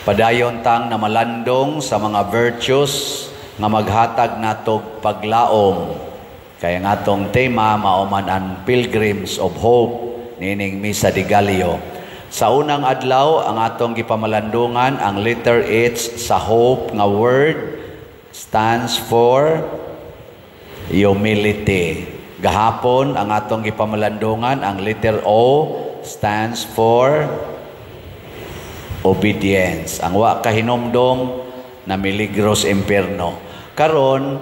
Padayon tang na malandong sa mga virtues nga maghatag natog paglaom. Kaya nga tong tema mauman ang Pilgrims of Hope nining Misa de Gallo. Sa unang adlaw ang atong gipamalandungan ang letter H sa hope nga word stands for humility. Gahapon ang atong gipamalandungan ang letter O stands for obedience. Ang wa kahinumdom na miligros impierno. Karong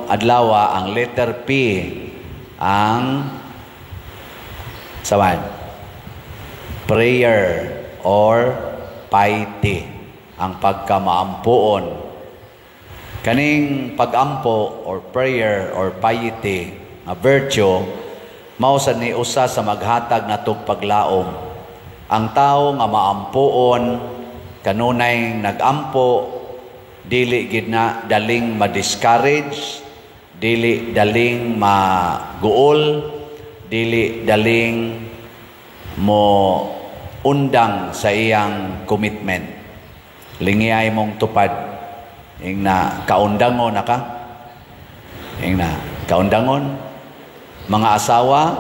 adlaw ang letter P ang sawan prayer or piety, ang pagkamaampuon. Kaning pagampo or prayer or piety nga virtue mao sad ni usa sa maghatag natog paglaom. Ang tao nga maampuon kanunay nagampo, dili gid na daling ma-discourage, dili daling maguol, dili daling mo undang sa iyang commitment. Lingiyay mong tupad. Ing na kaundangon na ka. Ing na kaundangon. Mga asawa,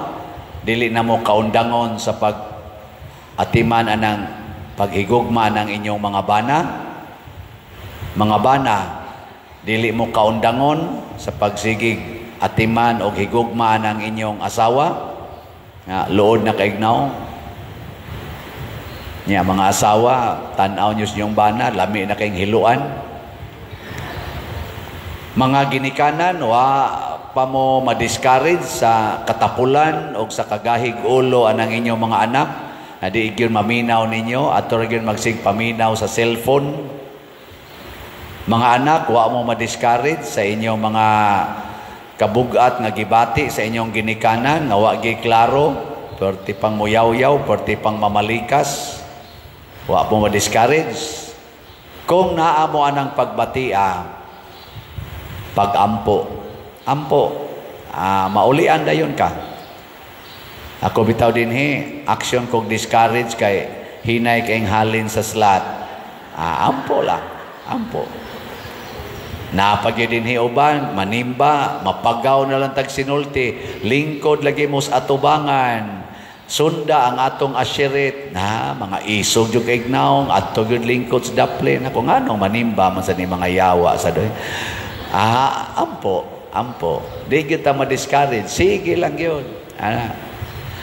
dili na mo kaundangon sa atiman anang paghigugma ng inyong mga bana. Mga bana, dili mo kaundangon sa pagsigig atiman o higugma ng inyong asawa. Luod na kaignaw. Mga asawa, tanaw nyo sa inyong bana, lami na kayong hiluan. Mga ginikanan, pa mo ma-discourage sa katapulan o sa kagahig ulo anang inyong mga anak. Di igyon maminaw ninyo at igyon magsigpaminaw sa cellphone. Mga anak, wa mo ma-discourage sa inyong mga kabugat nga gibati sa inyong ginikanan, nga wa gi klaro, perti pang muyaw-yaw, perti pang mamalikas. Wa mo ma-discourage. Kung naa mo anang pagbatia, pagampo. Ampo. Maulian dayon ka. Ako bitaw dinhi, action kog discourage kay hinay kayong halin sa slat. Ampo lang. Ampo. Napagyo dinhi uban, manimba, mapagaw na lang tag sinulti, lingkod lagi mo sa atubangan. Sunda ang atong asyirit na mga isog yung kaignaong ato yung lingkod sa daplin. Ako nga nung manimba man sa ni mga yawa sa doon. Ampo. Di kita ma-discourage. Sige lang yun.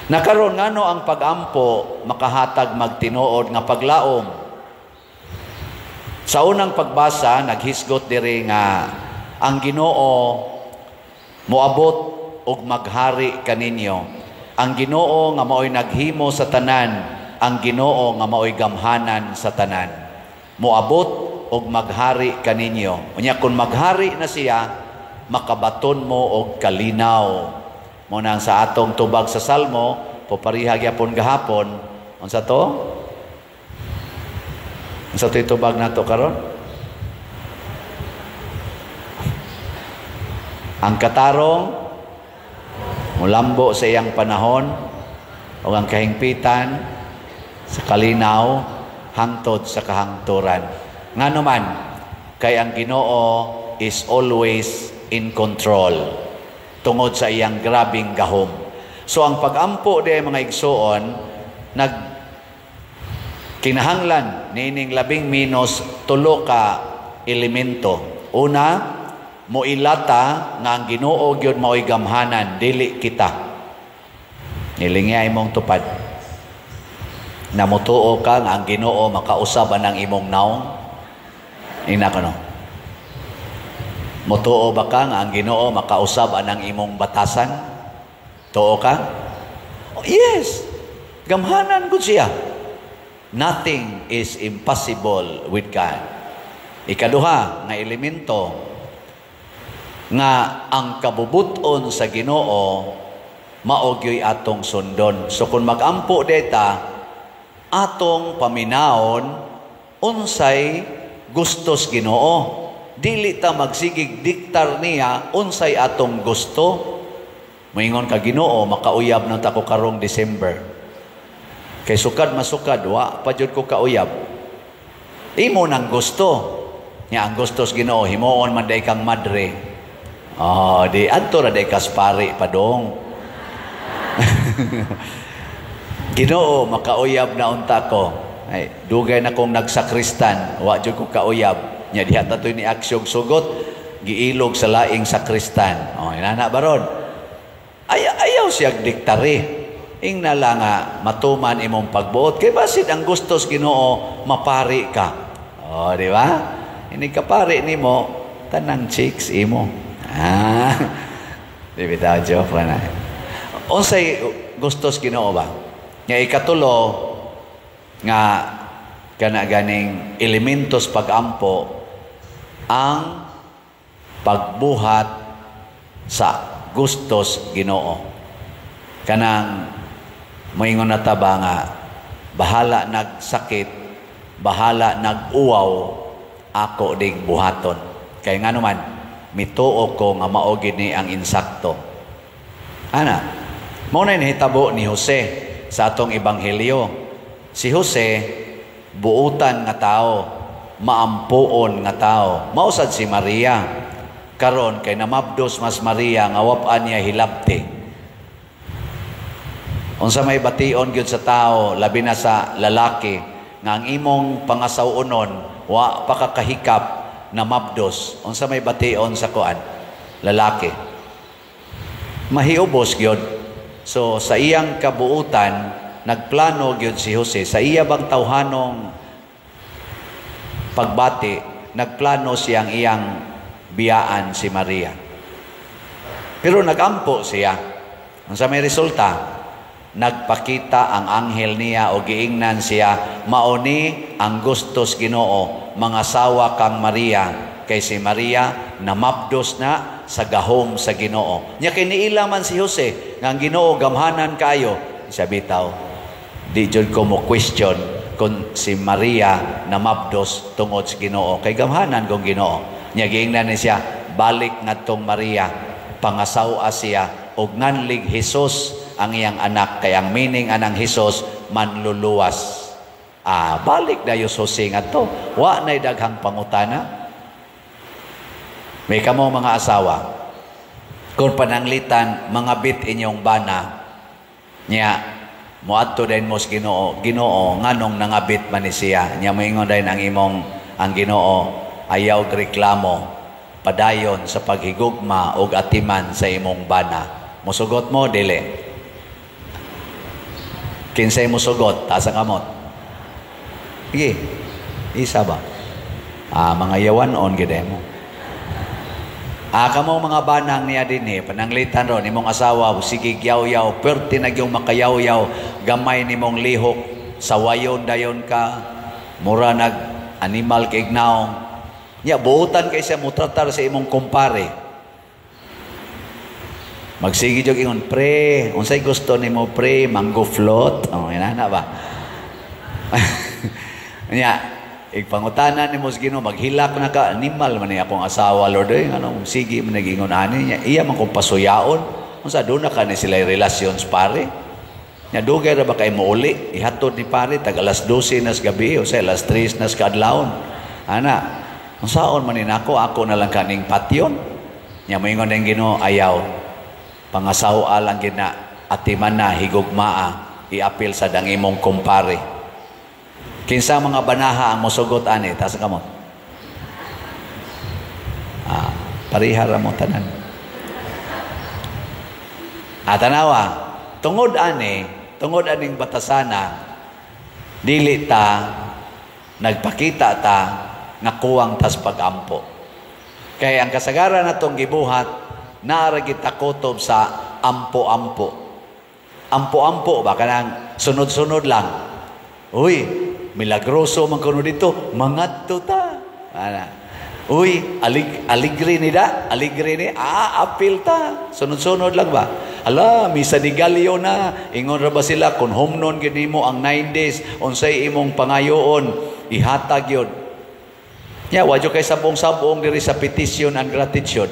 Nakaroon nga no ang pag-ampo makahatag magtinuod nga paglaom. Sa unang pagbasa, naghisgot diri nga ang Ginoo moabot og maghari kaninyo. Ang Ginoo nga maoy naghimo sa tanan, ang Ginoo nga maoy gamhanan sa tanan. Moabot og maghari kaninyo. Unya kun maghari na siya, makabaton mo og kalinaw. Mo nang sa atong tubag sa Salmo, popariha gyapon gahapon. Unsa to? Unsa to tubag nato karon? Ang katarong mulambo sa iyang panahon o ang kahingpitan sa kalinaw hangtod sa kahangturan. Nga naman, kay ang Ginoo is always in control tungod sa iyang grabing gahom. So ang pagampo di mga igsoon, kinahanglan nining 13 ka elemento. Una, moilata nga ang Ginoo gyud maoy gamhanan, dili kita. Nilingay mong tupad. Namutuo ka nga ang Ginoo makausab anang imong naong. Ina ko no. Mutuo ba ka nga ang Ginoo makausab anang imong batasan? Tuo ka? Oh, yes. Gamhanan gud siya. Nothing is impossible with God. Ikaduha nga elemento nga ang kabubuton sa Ginoo maogyoy atong sundon. So kung magampo deta, atong paminahon unsay gustos Ginoo. Dili ta magsigig diktar niya unsay atong gusto. Moingon ka Ginoo, makauyab na ta ko karong December. Kay sukad masukad, wa pa jud ko kauyab. Imo nang gusto. Nya ang gusto sa Ginoo himuon man day kang madre. Oh, di adto ra day kaspari padong. Ginoo makauyab na unta ko. Ay, dugay na kong nagsakristan, wa jud ko kauyab. Nya diha ta ni aksyong sugot, giilog sa laing sakristan. Oh, inana baron. Ayaw siya diktari. Ing na lang matuman imong pagbuot kay basid ang gusto sa Ginoo mapari ka. Oh, di ba? Ini kapari nimo tanang chicks imo. Di bitaw joke na. Unsay gusto sa Ginoo ba? Nga ikatulo nga kana ganing elementos pagampo ang pagbuhat sa gustos Ginoo. Kanang moingon na taba nga bahala nagsakit, bahala nag-uwaw, ako dig buhaton. Kay nga naman mituo ko nga mao gid ni ang insakto. Ana, mao na nahitabo ni Jose sa atong ebanghelyo. Si Jose buutan nga tao, maampuon nga tao. Mausad si Maria. Karon kay namabdos mas Maria nga wapan niya hilabti. Unsa may bation gyud sa tao, labi na sa lalaki, nga ang imong pangasawunon wa pakakahikap na mabdos. Unsa may bation sa kuan? Lalaki. Mahiubos gyud. So sa iyang kabuutan, nagplano gyud si Jose sa iya bang tawhanong pagbati, nagplano siyang iyang biyaan si Maria. Pero nagampo siya. Unsa may resulta? Nagpakita ang anghel niya o giingnan siya, mauni ang gustos Ginoo, mga sawa kang Maria, kay si Maria namabdos na sa gahom sa Ginoo. Nya kiniila man si Jose nga ang Ginoo gamhanan kayo. Siya bitaw, di jud ko mo question kung si Maria namabdos tungod sa Ginoo, kay gamhanan kong Ginoo. Nya giingnan ni siya, balik ngadtong Maria, pangasawa siya og nganlig Hesus ang iyang anak, kay ang meaning anang Hesus manluluwas. Balik dayo Jose ngadto, wa nay daghang pangutana. May kamo mga asawa, kung pananglitan mga bit inyong bana nya moadto din mo sa Ginoo, Ginoo nganong nangabit man ni siya, nya moingon din ang Ginoo ayaw reklamo, padayon sa paghigugma og atiman sa imong bana. Musugot mo dili. Kinsay musugot taas ang kamot. Sige, isa ba? Mga yawanon gid mo. Kamo mga banang niya din pananglitan ron imong asawa, sige yaw-yaw, perti na yung makayaw-yaw, gamay nimong lihok, sawayon dayon ka, mura nag animal kay ignaong. Ya, buutan kay siya mutratar sa imong kumpare. Magsige jog ingon, pre, unsay gusto nimo pre, mango float? Oh, inana ba? Nya, igpangutanan ni Ginoo, maghilak na ka, animal man ni akong asawa, Lord, anong sige man nagingon ani niya, iya man kong pasuyaon, unsa doon na ka ni sila relations pare, nya dugay ra ba kay mouli, ihatod ni pare, tag alas 12 nas gabi, o sa alas 3 nas kadlawon, ana, unsaon man ni nako, ako na lang kaning patyon, nya moingon ng Ginoo, ayaw, pangasawa lang gina, atiman na, higugmaa, iapil sa dangimong kumpare. Kinsa mga banaha ang mosugot ani, taas kamot. Parihar mo tanan. Tanawa, tungod aning batasana, dili ta nagpakita ta nga kuwang tas pagampo. Kaya ang kasagaran natong gibuhat, naaragit takotob sa ampo-ampo. Ampo-ampo ba kanang sunod-sunod lang. Uy, milagroso man kuno dito, mangadto ta. Uy, aligre ni da, aligre ni, apil ta. Sunod-sunod lang ba? Ala, misa di Galio na. Ingon ra ba sila kung humnon gid mo ang 9 days, unsay imong pangayoon, ihatag yun. Ya, wadyo kay sabong-sabong diri sa petition and gratitude.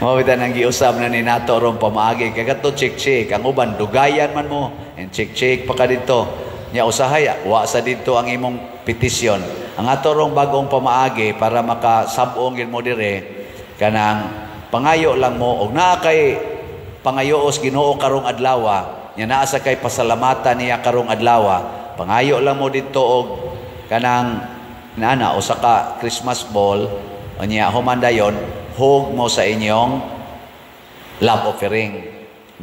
Mawitan ang giusab na ni nato ron pamaagi kay kadto check ang uban dugayan man mo and check pa ka dito Nya usahay, wa sa dito ang imong petisyon. Ang atorong bagong pamaagi para makasabong gid mo dire kanang pangayo lang mo og naa kay pangayoos Ginoo karong adlaw, nya naa sa kay pasalamatan niya karong adlaw. Pangayo lang mo dito og kanang nana usa ka Christmas ball nya humandayon hug mo sa inyong love offering.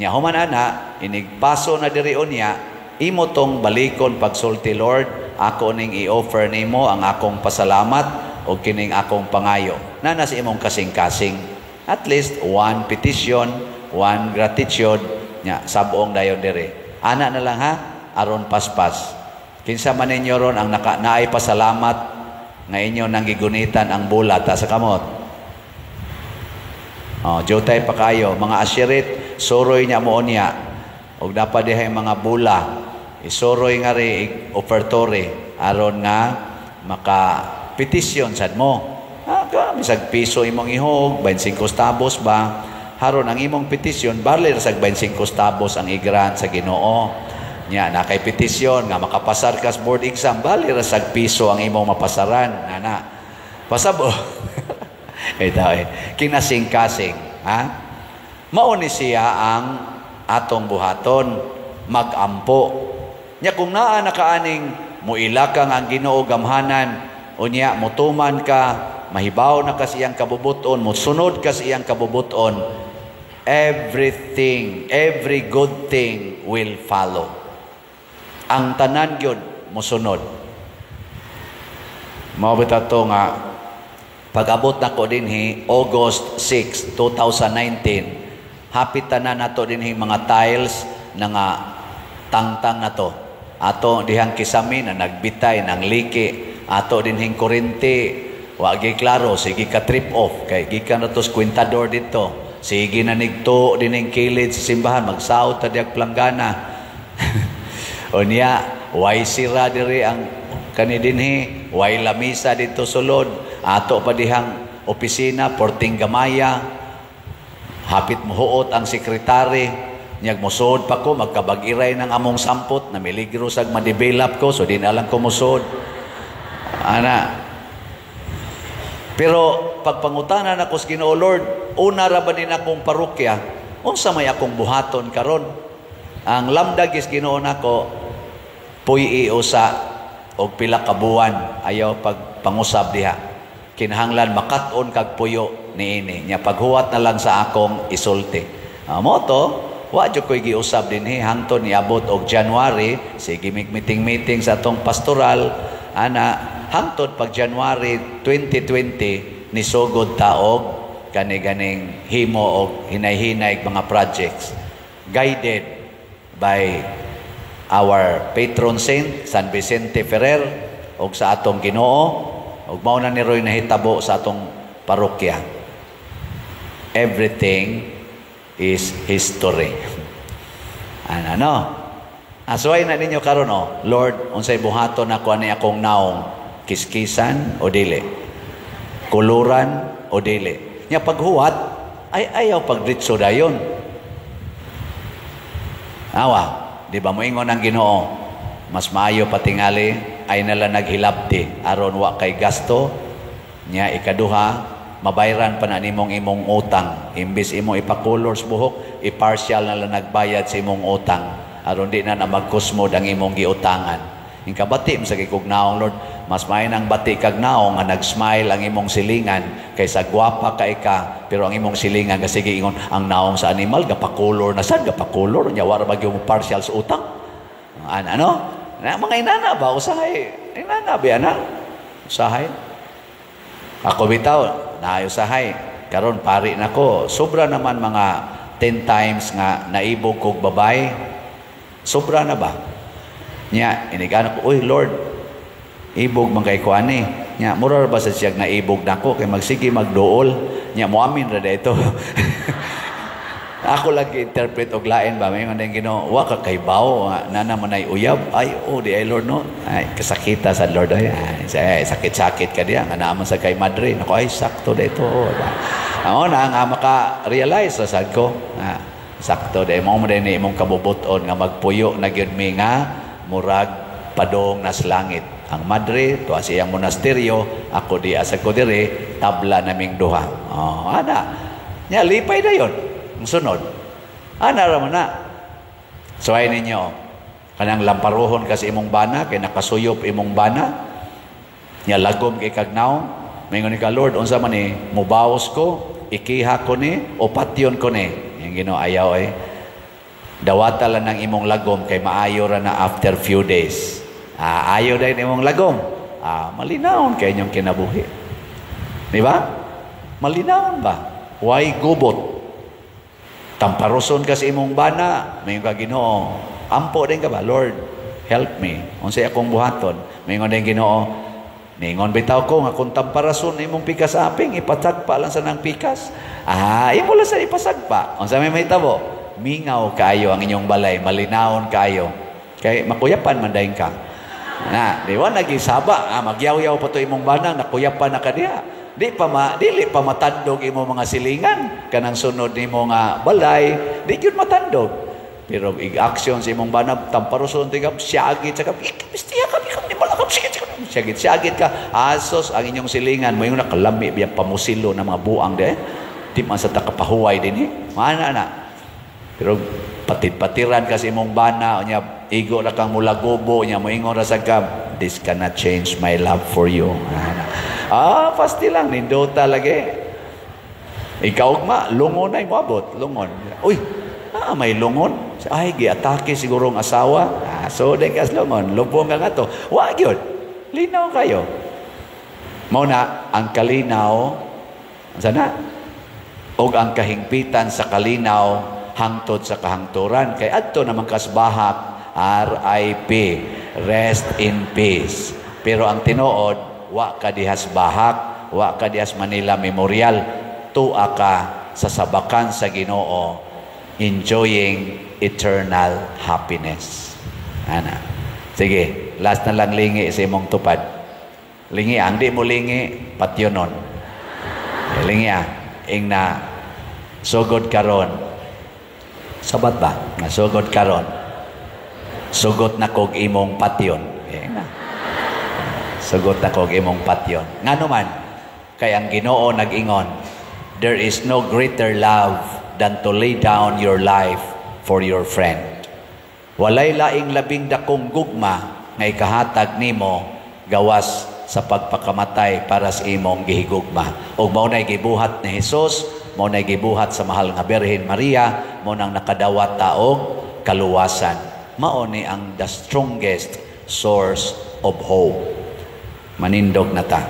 Nya human ana inigpaso na diri unya imo tong balikon pagsulti, Lord, ako ning i-offer nimo ang akong pasalamat o kining akong pangayo. Nana sa imong kasing-kasing. At least one petition, one gratitude, nya sabong dayon dire. Ana na lang ha, aron paspas. Kinsa man ninyo ron ang naay pasalamat nga inyo nang gigunitan ang bulat sa kamot. Jotay pa kayo, mga asyirit, suroy niya mo niya. Og dapat dihay mga bula. Isuroy nga rin ofertory aron nga maka-petisyon sad mo. Bisag piso imong ihog, 25 centavos ba? Haron ang imong petisyon, bali ra sag 25 centavos ang i-grant sa Ginoo. Nya na kay petisyon nga makapasar ka sa board exam, bali ra sag piso ang imong mapasaran. Ana. Pasabo. Ito kinasing-kasing. Mao ni siya ang atong buhaton, magampo. Nya kung naa nakaaning muilakang ang Ginoo gamhanan, unya mutuman ka, mahibaw na ka siyang kabubuton, musunod ka siyang kabubuton, everything, every good thing will follow. Ang tanan gyud musunod. Mao bitato nga pag-abot nako dinhi August 6, 2019, hapit tanan nato dinhi mga tiles na nga tangtang na to. Ato dihang kisami na nagbitay ng liki. Ato dinhing kurente. Wagi klaro, sige ka trip off. Kay gikan na to skwintador dito. Sige na nigto dinhing kilid sa simbahan. Magsaot ta diag planggana. O niya, way sira diri ang kanidinhi. Way lamisa dito sulod. Ato pa dihang opisina, porting gamaya. Hapit muhuot ang sekretary. Nyag musod pa ko, magkabag-iray ng among sampot, na miligro sag ma-develop ko, so din alang ko musod. Ana. Pero pagpangutanan ako sa Ginoo, Lord, una ra ba din akong parokya, unsa may akong buhaton karon? Ang lamdag is Ginoo nako, puy usa og pila ka buwan, ayaw pagpangusab diha. Kinahanglan makat-on kag puyo niini. Nya paghuwat na lang sa akong isulti. Mo to, wa jud ko'y giusab dinhi hangtod niabot og January, sige meeting sa atong pastoral, ana hangtod pag January 2020 nisugod taog kani-ganing himo og hinay-hinay mga projects guided by our patron saint San Vicente Ferrer og sa atong Ginoo, og mao na ni Roy nahitabo sa atong parokya. Everything is history. Ano? Asway na ninyo karon Lord, unsay buhaton nako ani akong naong, kiskisan o dili? Kuluran o dili? Nya paghuwat ay ayaw pagdritso dayon. Awa, di ba moingon ang Ginoo, mas maayo patingali ay nala naghilabti aron wa kay gasto. Nya ikaduha, mabayran pa na nimong imong utang. Imbis imong ipakulors buhok, ipartial na lang nagbayad sa imong utang. Aron di na magkusmod ang imong giutangan. Yung kabati, masagay kog naong, Lord, mas main ang bati kag naong nga nag-smile ang imong silingan kaysa gwapa ka ika, pero ang imong silingan kasi ingon, ang naong sa animal, gapakulor na sad, gapakulor, nyawara ba yung partial sa utang? Ano? Mga inana ba? Usahay. Inana ba yan? Usahay. Ako bitaw, naayosahay. Karon pari nako. Sobra naman mga 10 times nga naibog kog babay. Sobra na ba? Nya, inigana ko, uy Lord, ibog man kay kuani. Nya, mura ba sa siyag naibog nako kay magsige magduol. Nya, muamin ra dito. Ako lagi interpret og lain ba may man Ginoo, wa ka kay bawo na naman ay uyab. Ay, di ay Lord no. Ay, kasakita sa Lord ay sakit-sakit ka diya nga naman sa kay madre. Nako ay sakto dito. Amo na nga maka-realize sa sad ko. Sakto dai mo din imong kabubuton nga magpuyo na gyud mi nga murag padong nas langit. Ang madre, tuwa siyang monasteryo, ako di asag ko dire, tabla naming duha. Oh, ana. Nya, lipay na yun. Ang sunod. Ana raman na. So, ay ninyo, kanang lamparuhon kasi imong bana, kay nakasuyop imong bana, nya lagom kay kagnaw, mingon ni ka, Lord, unsa man ni, mubawas ko, ikiha ko ni, o patyon ko ni. Yung ayaw dawata lang ng imong lagom, kay maayo ra na after few days. Ayaw dahil imong lagom. Malinawon kay inyong kinabuhi. Di ba? Malinawon ba? Why gubot? Tamparoson ka sa imong bana, mayon ka Ginoo. Ampo din ka ba? Lord, help me. Unsay akong buhaton? Mayon din Ginoo. Ningon bitaw ko nga kung tamparason imong pikas aping, ipatagpa lang sa nang pikas. Imo lang sa ipasagpa. Unsa may mahitabo? Mingaw kayo ang inyong balay, malinawon kayo. Kay makuyapan man dayon ka. Na, di ba nagisaba, magyaw-yaw pa to imong banang, nakuyapan na ka diha. Dili pa matandog imo mga silingan, kanang sunod nimo nga balay, di gyud matandog. Pero ig-action sa imong banang, tamparoson tigap, siyagit sa kap, ikipistiya ka, ikaw ni malakap, siyagit ka, asos ang inyong silingan, mo yung nakalami, biyang pamusilo ng mga buang de, di man sa takapahuway din mana na. Pero patit-patiran kasi imong bana, nya igo ra kang mulagobo, nya moingon ra sa kap, this cannot change my love for you. Pasti lang, nindota lagi. Ikaw ma, lungon ay moabot, lungon. Uy, may lungon. Ay, giatake siguro ang asawa. So, dekas lungon, lubong ka nga to. Wag yun, linaw kayo. Mauna, ang kalinaw, sana, o ang kahingpitan sa kalinaw, hangtod sa kahangturan. Kay adto naman kasbahak, RIP, rest in peace. Pero ang tinuod, wa ka dihas bahak, wa ka dihas Manila Memorial, tuwa ka sa sabakan sa Ginoo, enjoying eternal happiness. Ana. Sige, last na lang lingi sa imong tupad. Lingi, ang di mo lingi, patyonon. Lingi ing na sugod karon. Sabat ba? Na sugod karon. Sugot na kog imong patyon. Sugot na kog imong patyon. Ngano man, kay ang Ginoo nag-ingon, there is no greater love than to lay down your life for your friend. Walay laing labing dakong gugma nga ikahatag nimo gawas sa pagpakamatay para sa imong gihigugma. Ug mao nay gibuhat ni Hesus, mao nay gibuhat sa mahal nga Birhen Maria, mao nang nakadawat taog kaluwasan. Mao ni ang the strongest source of hope. Manindog na ta.